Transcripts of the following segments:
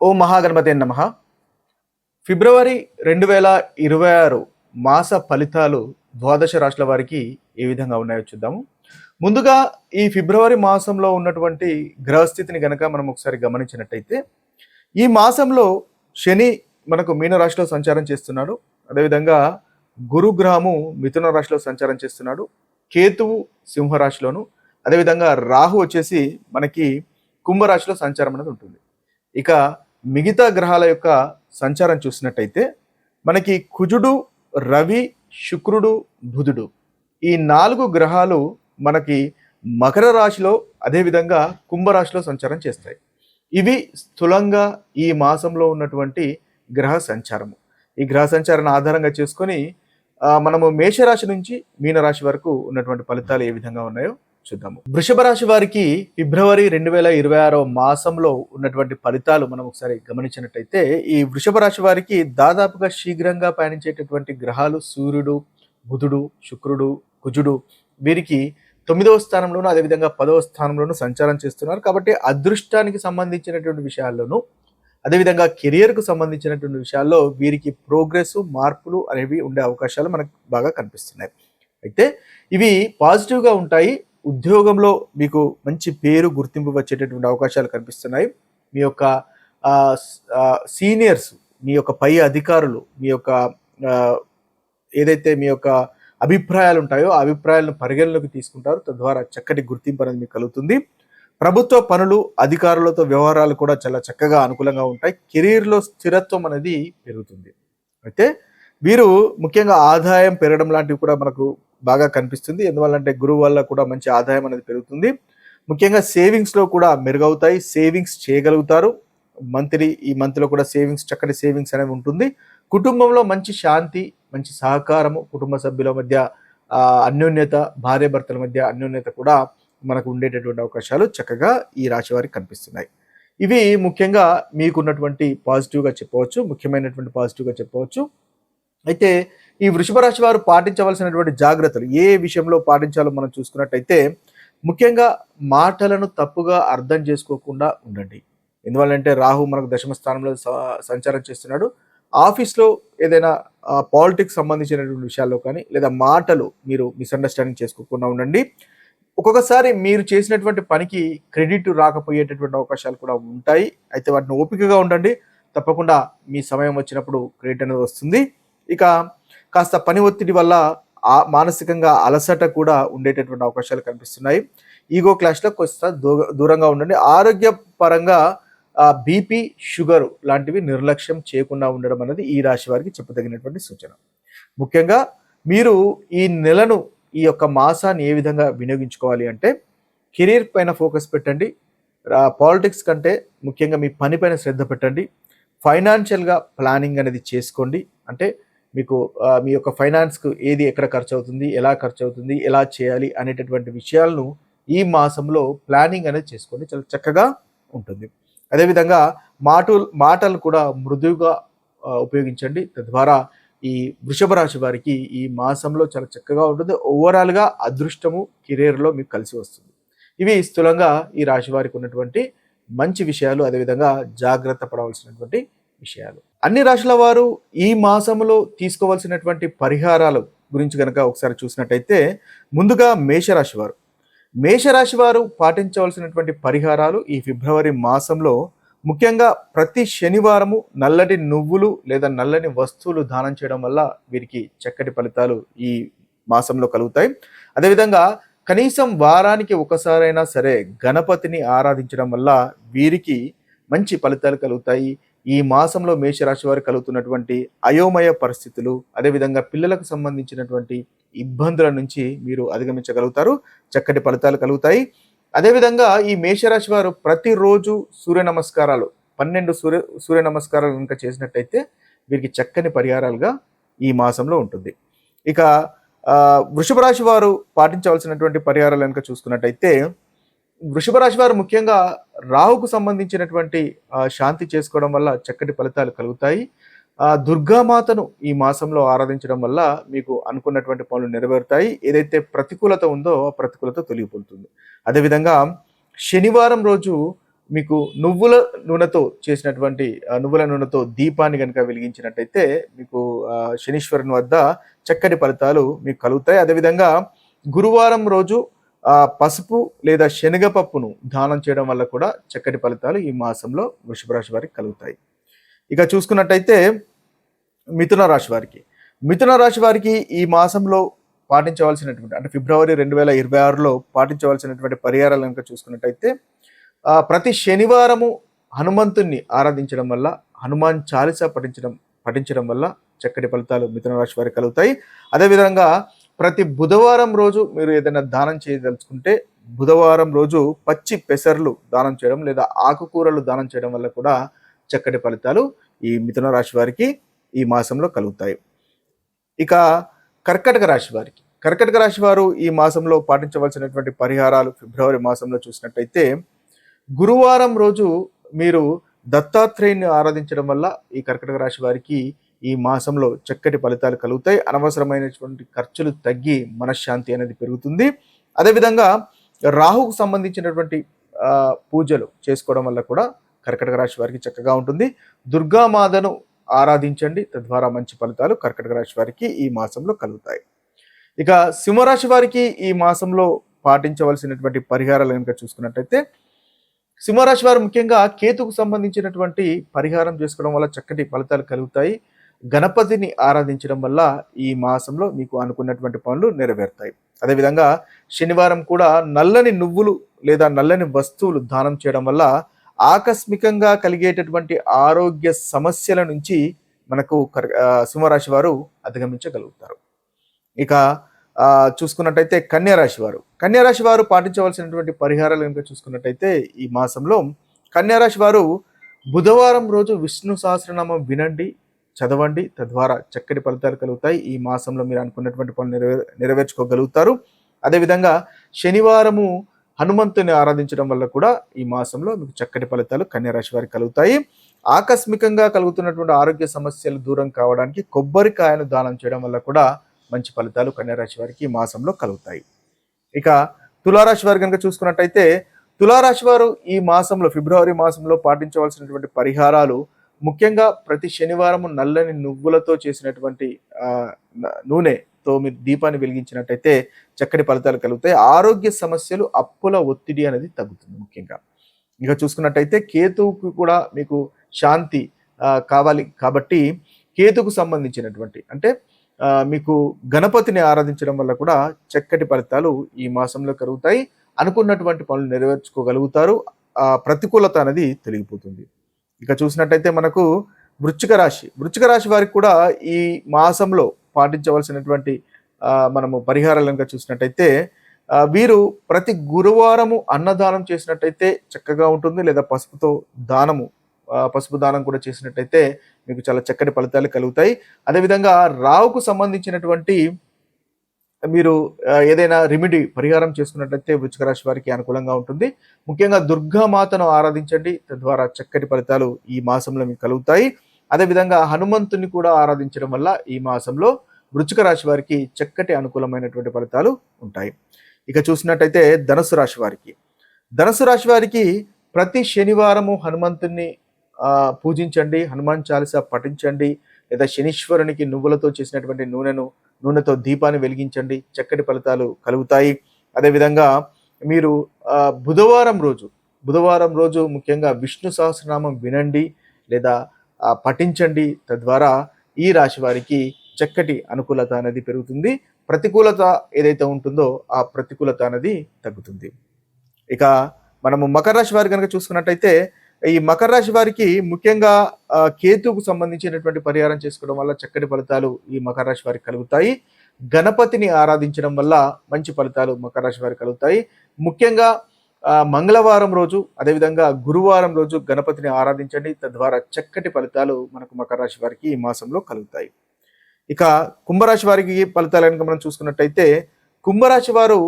ఓం మహాగణపతే నమః. ఫిబ్రవరి 2026 మాస ఫలితాలు ద్వాదశ రాశుల వారికి ఏ విధంగా ఉన్నాయో చూద్దాము. ముందుగా ఈ ఫిబ్రవరి మాసంలో ఉన్నటువంటి గ్రహస్థితిని గనక మనం ఒకసారి గమనించినట్టయితే, ఈ మాసంలో శని మనకు మీన రాశిలో సంచారం చేస్తున్నాడు. అదేవిధంగా గురుగ్రహము మిథున రాశిలో సంచారం చేస్తున్నాడు. కేతువు సింహరాశిలోను, అదేవిధంగా రాహు వచ్చేసి మనకి కుంభరాశిలో సంచారం అనేది ఉంటుంది. ఇక మిగతా గ్రహాల యొక్క సంచారం చూసినట్టయితే మనకి కుజుడు, రవి, శుక్రుడు, బుధుడు ఈ 4 గ్రహాలు మనకి మకర రాశిలో అదేవిధంగా కుంభరాశిలో సంచారం చేస్తాయి. ఇవి స్థూలంగా ఈ మాసంలో ఉన్నటువంటి గ్రహ సంచారము. ఈ గ్రహ సంచారాన్ని ఆధారంగా చేసుకొని మనము మేషరాశి నుంచి మీనరాశి వరకు ఉన్నటువంటి ఫలితాలు ఏ విధంగా ఉన్నాయో చూద్దాము. వృషభ రాశి వారికి ఫిబ్రవరి 2026 మాసంలో ఉన్నటువంటి ఫలితాలు మనం ఒకసారి గమనించినట్టయితే, ఈ వృషభ రాశి వారికి దాదాపుగా శీఘ్రంగా పయనించేటటువంటి గ్రహాలు సూర్యుడు, బుధుడు, శుక్రుడు, కుజుడు వీరికి 9వ స్థానంలోను అదేవిధంగా 10వ స్థానంలోను సంచారం చేస్తున్నారు. కాబట్టి అదృష్టానికి సంబంధించినటువంటి విషయాల్లోనూ అదేవిధంగా కెరియర్కు సంబంధించినటువంటి విషయాల్లో వీరికి ప్రోగ్రెస్, మార్పులు అనేవి ఉండే అవకాశాలు మనకు బాగా కనిపిస్తున్నాయి. అయితే ఇవి పాజిటివ్గా ఉంటాయి. ఉద్యోగంలో మీకు మంచి పేరు, గుర్తింపు వచ్చేటటువంటి అవకాశాలు కనిపిస్తున్నాయి. మీ యొక్క సీనియర్స్, మీ యొక్క పై అధికారులు, మీ యొక్క ఏదైతే మీ యొక్క అభిప్రాయాలు ఉంటాయో ఆ అభిప్రాయాలను పరిగణలోకి తీసుకుంటారు. తద్వారా చక్కటి గుర్తింపు అనేది మీకు కలుగుతుంది. ప్రభుత్వ పనులు, అధికారులతో వ్యవహారాలు కూడా చాలా చక్కగా అనుకూలంగా ఉంటాయి. కెరీర్లో స్థిరత్వం అనేది పెరుగుతుంది. అయితే వీరు ముఖ్యంగా ఆదాయం పెరగడం లాంటివి కూడా మనకు బాగా కనిపిస్తుంది. ఎందువల్లంటే గురువు వల్ల కూడా మంచి ఆదాయం అనేది పెరుగుతుంది. ముఖ్యంగా సేవింగ్స్లో కూడా మెరుగవుతాయి. సేవింగ్స్ చేయగలుగుతారు. ఈ మంత్లో కూడా చక్కటి సేవింగ్స్ అనేవి ఉంటుంది. కుటుంబంలో మంచి శాంతి, మంచి సహకారము, కుటుంబ సభ్యుల మధ్య అన్యోన్యత, భార్యాభర్తల మధ్య అన్యోన్యత కూడా మనకు ఉండేటటువంటి అవకాశాలు చక్కగా ఈ రాశి వారికి కనిపిస్తున్నాయి. ఇవి ముఖ్యంగా మీకున్నటువంటి పాజిటివ్గా చెప్పవచ్చు, ముఖ్యమైనటువంటి పాజిటివ్గా చెప్పవచ్చు. అయితే ఈ వృషభ రాశి వారు పాటించవలసినటువంటి జాగ్రత్తలు ఏ విషయంలో పాటించాలో మనం చూసుకున్నట్టయితే, ముఖ్యంగా మాటలను తప్పుగా అర్థం చేసుకోకుండా ఉండండి. ఎందువల్లంటే రాహు మనకు దశమ స్థానంలో సంచారం చేస్తున్నాడు. ఆఫీస్లో ఏదైనా పాలిటిక్స్ సంబంధించినటువంటి విషయాల్లో కానీ లేదా మాటలు మీరు మిస్అండర్స్టాండింగ్ చేసుకోకుండా ఉండండి. ఒక్కొక్కసారి మీరు చేసినటువంటి పనికి క్రెడిట్ రాకపోయేటటువంటి అవకాశాలు కూడా ఉంటాయి. అయితే వాటిని ఓపికగా ఉండండి. తప్పకుండా మీ సమయం వచ్చినప్పుడు క్రెడిట్ అనేది వస్తుంది. ఇక కాస్త పని ఒత్తిడి వల్ల మానసికంగా అలసట కూడా ఉండేటటువంటి అవకాశాలు కనిపిస్తున్నాయి. ఈగో క్లాష్లో కొంత దూరంగా ఉండండి. ఆరోగ్యపరంగా బీపీ, షుగర్ లాంటివి నిర్లక్ష్యం చేయకుండా ఉండడం అనేది ఈ రాశి వారికి చెప్పదగినటువంటి సూచన. ముఖ్యంగా మీరు ఈ నెలను, ఈ యొక్క మాసాన్ని ఏ విధంగా వినియోగించుకోవాలి అంటే, కెరీర్ పైన ఫోకస్ పెట్టండి. పాలిటిక్స్ కంటే ముఖ్యంగా మీ పని పైన శ్రద్ధ పెట్టండి. ఫైనాన్షియల్గా ప్లానింగ్ అనేది చేసుకోండి. అంటే మీకు మీ యొక్క ఫైనాన్స్కు ఏది ఎక్కడ ఖర్చు అవుతుంది, ఎలా ఖర్చు అవుతుంది, ఎలా చేయాలి అనేటటువంటి విషయాలను ఈ మాసంలో ప్లానింగ్ అనేది చేసుకోండి. చాలా చక్కగా ఉంటుంది. అదేవిధంగా మాటలు కూడా మృదువుగా ఉపయోగించండి. తద్వారా ఈ వృషభ రాశి వారికి ఈ మాసంలో చాలా చక్కగా ఉంటుంది. ఓవరాల్గా అదృష్టము కెరీర్లో మీకు కలిసి వస్తుంది. ఇవి స్థూలంగా ఈ రాశి వారికి ఉన్నటువంటి మంచి విషయాలు, అదేవిధంగా జాగ్రత్త పడవలసినటువంటి విషయాలు. అన్ని రాశుల వారు ఈ మాసంలో తీసుకోవాల్సినటువంటి పరిహారాల గురించి కనుక ఒకసారి చూసినట్టయితే, ముందుగా మేషరాశి వారు పాటించవలసినటువంటి పరిహారాలు ఈ ఫిబ్రవరి మాసంలో ముఖ్యంగా ప్రతి శనివారము నల్లటి నువ్వులు లేదా నల్లని వస్తువులు దానం చేయడం వల్ల వీరికి చక్కటి ఫలితాలు ఈ మాసంలో కలుగుతాయి. అదేవిధంగా కనీసం వారానికి ఒకసారైనా సరే గణపతిని ఆరాధించడం వల్ల వీరికి మంచి ఫలితాలు కలుగుతాయి. ఈ మాసంలో మేషరాశి వారికి కలుగుతున్నటువంటి అయోమయ పరిస్థితులు, అదేవిధంగా పిల్లలకు సంబంధించినటువంటి ఇబ్బందుల నుంచి మీరు అధిగమించగలుగుతారు. చక్కటి ఫలితాలు కలుగుతాయి. అదేవిధంగా ఈ మేషరాశి వారు ప్రతిరోజు 12 సూర్య నమస్కారాలు కనుక చేసినట్టయితే వీరికి చక్కని పరిహారాలుగా ఈ మాసంలో ఉంటుంది. ఇక వృషభ రాశి వారు పాటించవలసినటువంటి పరిహారాలు కనుక చూసుకున్నట్టయితే, వృషభ రాశి వారు ముఖ్యంగా రాహుకు సంబంధించినటువంటి శాంతి చేసుకోవడం వల్ల చక్కటి ఫలితాలు కలుగుతాయి. దుర్గామాతను ఈ మాసంలో ఆరాధించడం వల్ల మీకు అనుకున్నటువంటి పనులు నెరవేరుతాయి. ఏదైతే ప్రతికూలత ఉందో ఆ ప్రతికూలత తొలగిపోతుంది. అదేవిధంగా శనివారం రోజు మీకు నువ్వుల నూనెతో చేసినటువంటి నువ్వుల నూనెతో దీపాన్ని కనుక వెలిగించినట్టయితే మీకు శనీశ్వరుని వద్ద చక్కటి ఫలితాలు మీకు కలుగుతాయి. అదేవిధంగా గురువారం రోజు పసుపు లేదా శనగపప్పును దానం చేయడం వల్ల కూడా చక్కటి ఫలితాలు ఈ మాసంలో వృషభ రాశి వారికి కలుగుతాయి. ఇక చూసుకున్నట్టయితే మిథున రాశి వారికి ఈ మాసంలో పాటించవలసినటువంటి అంటే ఫిబ్రవరి 2026లో పాటించవలసినటువంటి పరిహారాలు కనుక చూసుకున్నట్టయితే ప్రతి శనివారము హనుమంతుణ్ణి ఆరాధించడం వల్ల హనుమాన్ చాలీసా పఠించడం వల్ల చక్కటి ఫలితాలు మిథున రాశి వారికి కలుగుతాయి. అదేవిధంగా ప్రతి బుధవారం రోజు మీరు ఏదైనా దానం చేయదలుచుకుంటే బుధవారం రోజు పచ్చి పెసర్లు దానం చేయడం లేదా ఆకుకూరలు దానం చేయడం వల్ల కూడా చక్కటి ఫలితాలు ఈ మిథున రాశి వారికి ఈ మాసంలో కలుగుతాయి. ఇక కర్కటక రాశి వారు ఈ మాసంలో పాటించవలసినటువంటి పరిహారాలు ఫిబ్రవరి మాసంలో చూసినట్టయితే గురువారం రోజు మీరు దత్తాత్రేయుని ఆరాధించడం వల్ల ఈ కర్కటక రాశి వారికి ఈ మాసంలో చక్కటి ఫలితాలు కలుగుతాయి. అనవసరమైనటువంటి ఖర్చులు తగ్గి మనశ్శాంతి అనేది పెరుగుతుంది. అదేవిధంగా రాహుకు సంబంధించినటువంటి పూజలు చేసుకోవడం వల్ల కూడా కర్కటక రాశి వారికి చక్కగా ఉంటుంది. దుర్గామాతను ఆరాధించండి, తద్వారా మంచి ఫలితాలు కర్కటక రాశి వారికి ఈ మాసంలో కలుగుతాయి. ఇక సింహరాశి వారికి ఈ మాసంలో పాటించవలసినటువంటి పరిహారాలు కనుక చూసుకున్నట్టయితే సింహరాశి వారు ముఖ్యంగా కేతుకు సంబంధించినటువంటి పరిహారం చేసుకోవడం వల్ల చక్కటి ఫలితాలు కలుగుతాయి. గణపతిని ఆరాధించడం వల్ల ఈ మాసంలో మీకు అనుకున్నటువంటి పనులు నెరవేరుతాయి. అదేవిధంగా శనివారం కూడా నల్లని నువ్వులు లేదా నల్లని వస్తువులు దానం చేయడం వల్ల ఆకస్మికంగా కలిగేటటువంటి ఆరోగ్య సమస్యల నుంచి మనకు సింహరాశి వారు అధిగమించగలుగుతారు. ఇక చూసుకున్నట్టయితే కన్యారాశి వారు పాటించవలసినటువంటి పరిహారాలు కనుక చూసుకున్నట్టయితే ఈ మాసంలో కన్యారాశి వారు బుధవారం రోజు విష్ణు సహస్రనామం వినండి, చదవండి, తద్వారా చక్కటి ఫలితాలు కలుగుతాయి. ఈ మాసంలో మీరు అనుకున్నటువంటి పనులు నెరవేర్చుకోగలుగుతారు. అదేవిధంగా శనివారము హనుమంతుని ఆరాధించడం వల్ల కూడా ఈ మాసంలో మీకు చక్కటి ఫలితాలు కన్యారాశి వారికి కలుగుతాయి. ఆకస్మికంగా కలుగుతున్నటువంటి ఆరోగ్య సమస్యలు దూరం కావడానికి కొబ్బరికాయను దానం చేయడం వల్ల కూడా మంచి ఫలితాలు కన్యారాశి వారికి ఈ మాసంలో కలుగుతాయి. ఇక తులారాశి వారు కనుక చూసుకున్నట్టయితే తులారాశి వారు ఈ మాసంలో ఫిబ్రవరి మాసంలో పాటించవలసినటువంటి పరిహారాలు ముఖ్యంగా ప్రతి శనివారం నల్లని నువ్వులతో చేసినటువంటి నూనెతో మీరు దీపాన్ని వెలిగించినట్టయితే చక్కటి ఫలితాలు కలుగుతాయి. ఆరోగ్య సమస్యలు, అప్పుల ఒత్తిడి అనేది తగ్గుతుంది. ముఖ్యంగా ఇక చూసుకున్నట్టయితే కేతువుకు కూడా మీకు శాంతి కావాలి కాబట్టి కేతుకు సంబంధించినటువంటి అంటే మీకు గణపతిని ఆరాధించడం వల్ల కూడా చక్కటి ఫలితాలు ఈ మాసంలో కలుగుతాయి. అనుకున్నటువంటి పనులు నెరవేర్చుకోగలుగుతారు. ప్రతికూలత అనేది తొలగిపోతుంది. ఇక చూసినట్టయితే మనకు వృశ్చిక రాశి వారికి కూడా ఈ మాసంలో పాటించవలసినటువంటి మనము పరిహారాలు కనుక చూసినట్టయితే వీరు ప్రతి గురువారము అన్నదానం చేసినట్టయితే చక్కగా ఉంటుంది. లేదా పసుపు దానం కూడా చేసినట్టయితే మీకు చాలా చక్కటి ఫలితాలు కలుగుతాయి. అదేవిధంగా రావుకు సంబంధించినటువంటి మీరు ఏదైనా రెమెడీ పరిహారం చేసుకున్నట్లయితే వృశ్చిక రాశి వారికి అనుకూలంగా ఉంటుంది. ముఖ్యంగా దుర్గామాతను ఆరాధించండి, తద్వారా చక్కటి ఫలితాలు ఈ మాసంలో మీకు కలుగుతాయి. అదేవిధంగా హనుమంతుని కూడా ఆరాధించడం వల్ల ఈ మాసంలో వృశ్చిక రాశి వారికి చక్కటి అనుకూలమైనటువంటి ఫలితాలు ఉంటాయి. ఇక చూసినట్టయితే ధనుసు రాశి వారికి ప్రతి శనివారము హనుమంతుని పూజించండి, హనుమాన్ చాలీసా పఠించండి, లేదా శనీశ్వరునికి నువ్వులతో చేసినటువంటి నూనెతో దీపాన్ని వెలిగించండి, చక్కటి ఫలితాలు కలుగుతాయి. అదేవిధంగా మీరు బుధవారం రోజు ముఖ్యంగా విష్ణు సహస్రనామం వినండి లేదా పఠించండి, తద్వారా ఈ రాశి వారికి చక్కటి అనుకూలత అనేది పెరుగుతుంది. ప్రతికూలత ఏదైతే ఉంటుందో ఆ ప్రతికూలత అనేది తగ్గుతుంది. ఇక మనము మకర రాశి వారి కనుక చూసుకున్నట్టయితే ఈ మకర రాశి వారికి ముఖ్యంగా కేతుకు సంబంధించినటువంటి పరిహారం చేసుకోవడం వల్ల చక్కటి ఫలితాలు ఈ మకర రాశి వారికి కలుగుతాయి. గణపతిని ఆరాధించడం వల్ల మంచి ఫలితాలు మకర రాశి వారికి కలుగుతాయి. ముఖ్యంగా మంగళవారం రోజు అదేవిధంగా గురువారం రోజు గణపతిని ఆరాధించండి, తద్వారా చక్కటి ఫలితాలు మనకు మకర రాశి వారికి ఈ మాసంలో కలుగుతాయి. ఇక కుంభరాశి వారికి ఫలితాలు కనుక మనం చూసుకున్నట్టయితే కుంభరాశి వారు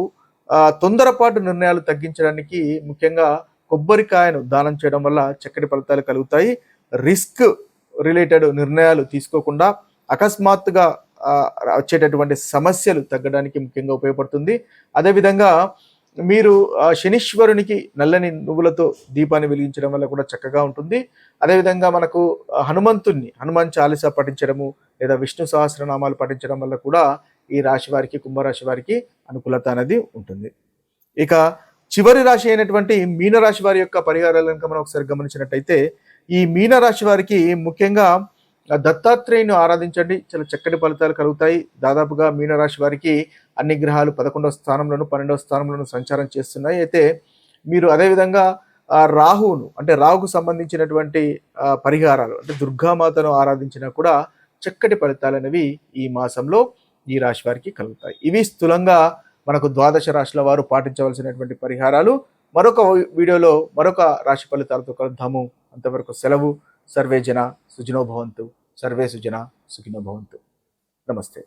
తొందరపాటు నిర్ణయాలు తగ్గించడానికి ముఖ్యంగా కొబ్బరికాయను దానం చేయడం వల్ల చక్కటి ఫలితాలు కలుగుతాయి. రిస్క్ రిలేటెడ్ నిర్ణయాలు తీసుకోకుండా అకస్మాత్తుగా వచ్చేటటువంటి సమస్యలు తగ్గడానికి ముఖ్యంగా ఉపయోగపడుతుంది. అదేవిధంగా మీరు శనీశ్వరునికి నల్లని నువ్వులతో దీపాన్ని వెలిగించడం వల్ల కూడా చక్కగా ఉంటుంది. అదేవిధంగా మనకు హనుమాన్ చాలీసా పఠించడము లేదా విష్ణు సహస్రనామాలు పఠించడం వల్ల కూడా ఈ రాశి వారికి, కుంభరాశి వారికి అనుకూలత అనేది ఉంటుంది. ఇక చివరి రాశి అయినటువంటి మీనరాశి వారి యొక్క పరిహారాలను కనుక మనం ఒకసారి గమనించినట్టయితే, ఈ మీనరాశి వారికి ముఖ్యంగా దత్తాత్రేయుని ఆరాధించండి, చాలా చక్కటి ఫలితాలు కలుగుతాయి. దాదాపుగా మీనరాశి వారికి అన్ని గ్రహాలు 11వ స్థానంలోను 12వ స్థానంలోను సంచారం చేస్తున్నాయి. అయితే మీరు అదేవిధంగా రాహుకు సంబంధించినటువంటి పరిహారాలు అంటే దుర్గామాతను ఆరాధించినా కూడా చక్కటి ఫలితాలు అనేవి ఈ మాసంలో ఈ రాశి వారికి కలుగుతాయి. ఇవి స్థూలంగా మనకు ద్వాదశ రాశుల వారు పాటించవలసినటువంటి పరిహారాలు. మరొక వీడియోలో మరొక రాశి ఫలితాలతో కలుద్దాము. అంతవరకు సెలవు. సర్వే జన సుఖినో భవంతు. సర్వే సుజన సుఖినో భవంతు. నమస్తే.